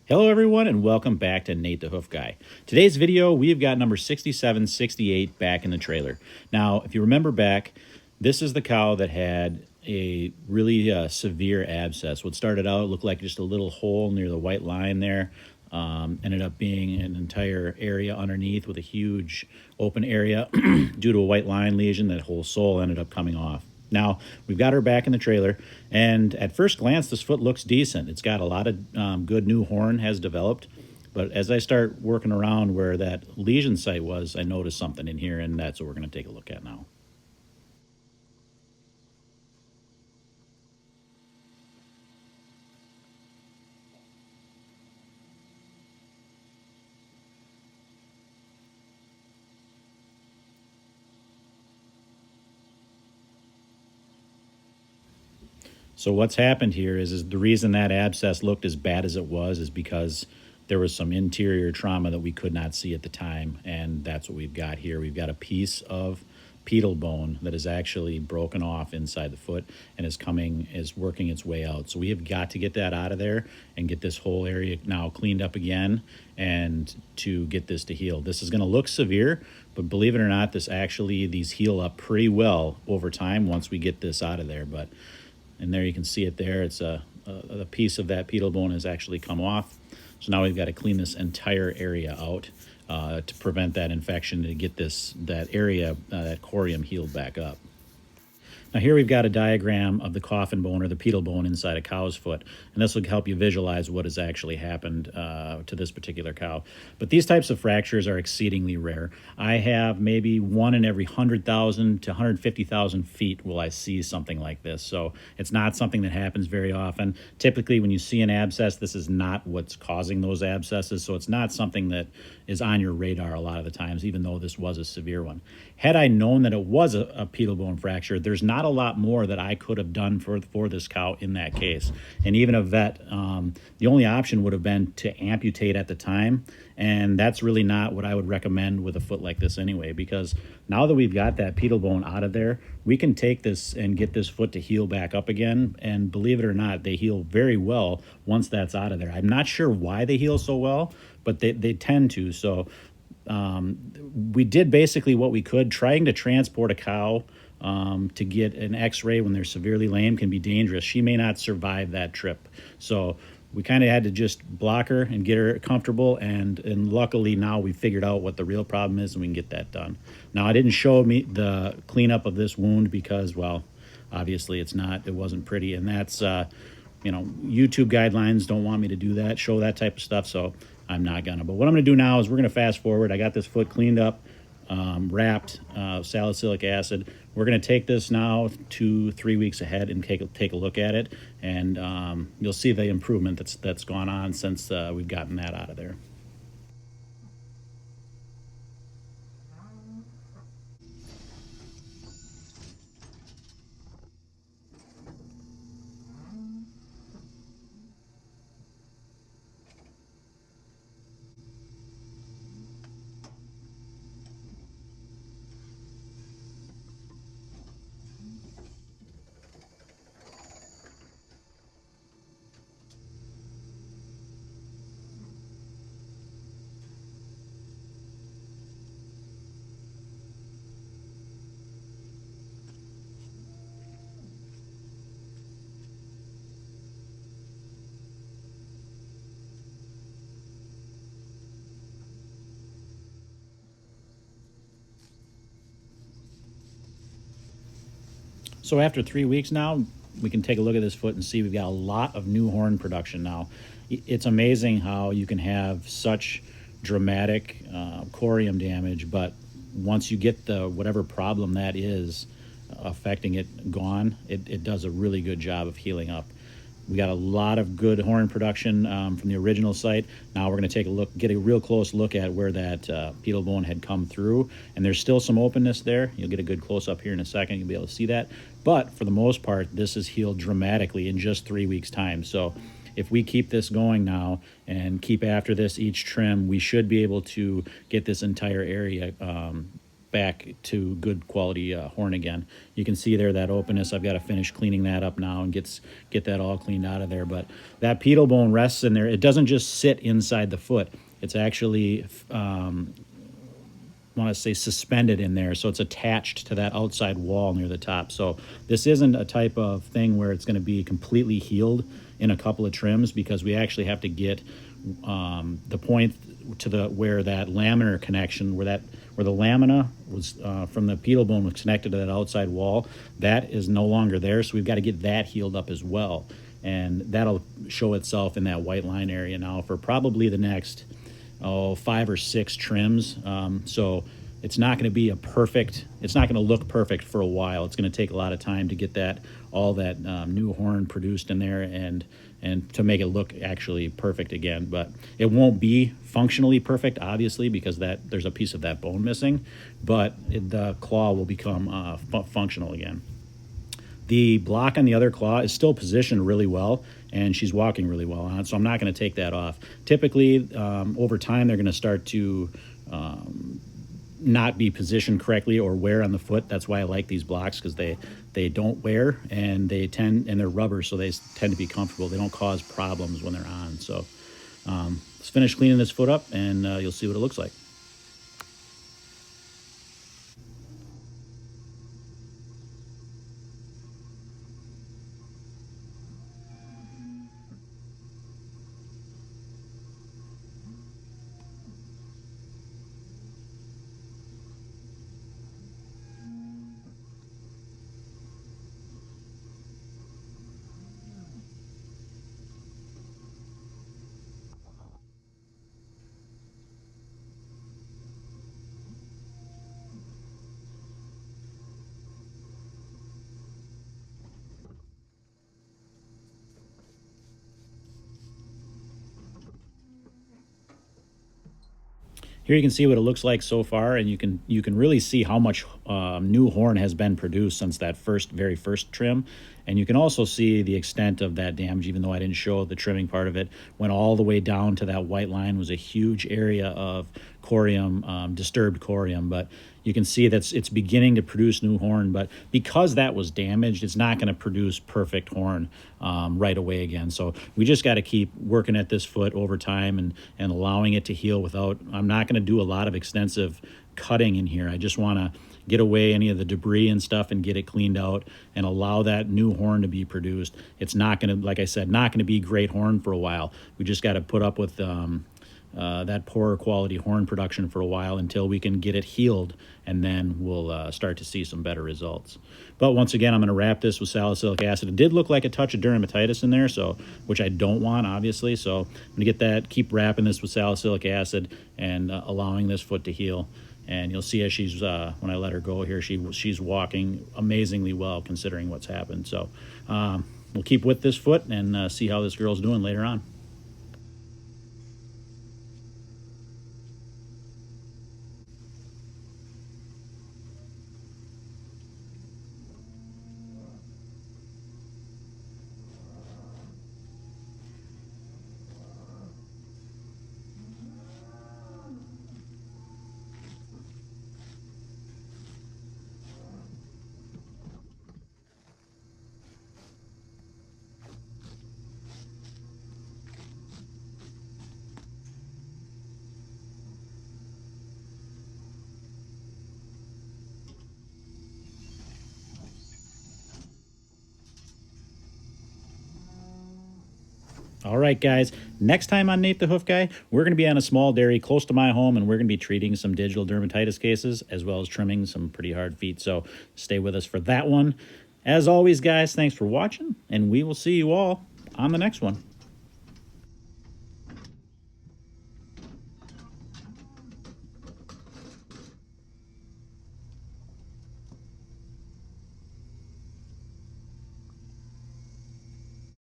Hello everyone and welcome back to Nate the Hoof Guy. Today's video, we've got number 6768 back in the trailer. Now, if you remember back, this is the cow that had a really severe abscess. What started out looked like just a little hole near the white line there. Ended up being an entire area underneath with a huge open area due to a white line lesion. That whole sole ended up coming off. Now, we've got her back in the trailer, and at first glance, this foot looks decent. It's got a lot of good new horn has developed, but as I start working around where that lesion site was, I noticed something in here, and that's what we're going to take a look at now. So what's happened here is the reason that abscess looked as bad as it was is because there was some interior trauma that we could not see at the time, and that's what we've got here. We've got a piece of pedal bone that is actually broken off inside the foot and is working its way out. So we have got to get that out of there and get this whole area now cleaned up again and to get this to heal. This is going to look severe, but believe it or not, these heal up pretty well over time once we get this out of there. And there you can see it there. It's a piece of that pedal bone has actually come off. So now we've got to clean this entire area out to prevent that infection, to get that area, that corium, healed back up. Now here we've got a diagram of the coffin bone or the pedal bone inside a cow's foot, and this will help you visualize what has actually happened to this particular cow. But these types of fractures are exceedingly rare. I have maybe 1 in every 100,000 to 150,000 feet will I see something like this. So it's not something that happens very often. Typically when you see an abscess, this is not what's causing those abscesses, so it's not something that is on your radar a lot of the times, even though this was a severe one. Had I known that it was a pedal bone fracture, there's not a lot more that I could have done for this cow in that case. And even a vet, the only option would have been to amputate at the time, and that's really not what I would recommend with a foot like this anyway, because now that we've got that pedal bone out of there, we can take this and get this foot to heal back up again, and believe it or not, they heal very well once that's out of there. I'm not sure why they heal so well, but they tend to. So we did basically what we could. Trying to transport a cow to get an x-ray when they're severely lame can be dangerous. She may not survive that trip. So we kind of had to just block her and get her comfortable, and luckily now we figured out what the real problem is and we can get that done. Now, I didn't show me the cleanup of this wound because, well, obviously it wasn't pretty, and that's YouTube guidelines don't want me to do that, show that type of stuff, so I'm not gonna. But what I'm gonna do now is we're gonna fast forward. I got this foot cleaned up, wrapped, salicylic acid. We're gonna take this now 2-3 weeks ahead and take a look at it, and you'll see the improvement that's gone on since we've gotten that out of there. So after 3 weeks now, we can take a look at this foot and see we've got a lot of new horn production now. It's amazing how you can have such dramatic corium damage, but once you get the whatever problem that is affecting it gone, it does a really good job of healing up. We got a lot of good horn production from the original site. Now we're going to take a look, get a real close look at where that pedal bone had come through. And there's still some openness there. You'll get a good close up here in a second. You'll be able to see that. But for the most part, this is healed dramatically in just 3 weeks' time. So if we keep this going now and keep after this each trim, we should be able to get this entire area back to good quality horn again. You can see there that openness. I've got to finish cleaning that up now and get that all cleaned out of there. But that pedal bone rests in there. It doesn't just sit inside the foot. It's actually want to say suspended in there, so it's attached to that outside wall near the top. So this isn't a type of thing where it's going to be completely healed in a couple of trims, because we actually have to get the point to the where that laminar connection, where the lamina was from the pedal bone was connected to that outside wall, that is no longer there. So we've got to get that healed up as well, and that'll show itself in that white line area now for probably the next 5 or 6 trims. So it's not going to be it's not going to look perfect for a while. It's going to take a lot of time to get all that new horn produced in there and to make it look actually perfect again. But it won't be functionally perfect, obviously, because there's a piece of that bone missing, but the claw will become functional again. The block on the other claw is still positioned really well, and she's walking really well on it, so I'm not going to take that off. Typically, over time, they're going to start to not be positioned correctly or wear on the foot. That's why I like these blocks, because they don't wear, and they're rubber, so they tend to be comfortable. They don't cause problems when they're on. So let's finish cleaning this foot up, and you'll see what it looks like. Here you can see what it looks like so far, and you can really see how much new horn has been produced since that very first trim. And you can also see the extent of that damage, even though I didn't show the trimming part of it. Went all the way down to that white line, was a huge area of corium, disturbed corium. But you can see that it's beginning to produce new horn, but because that was damaged, it's not going to produce perfect horn right away again. So we just got to keep working at this foot over time and allowing it to heal I'm not going to do a lot of extensive cutting in here. I just want to get away any of the debris and stuff and get it cleaned out and allow that new horn to be produced. It's not going to, like I said, not going to be great horn for a while. We just got to put up with that poorer quality horn production for a while until we can get it healed, and then we'll start to see some better results. But once again, I'm going to wrap this with salicylic acid. It did look like a touch of dermatitis in there, which I don't want, obviously. So I'm going to keep wrapping this with salicylic acid and allowing this foot to heal. And you'll see as she's when I let her go here, she's walking amazingly well considering what's happened. So we'll keep with this foot and see how this girl's doing later on. All right, guys, next time on Nate the Hoof Guy, we're going to be on a small dairy close to my home, and we're going to be treating some digital dermatitis cases as well as trimming some pretty hard feet. So stay with us for that one. As always, guys, thanks for watching, and we will see you all on the next one.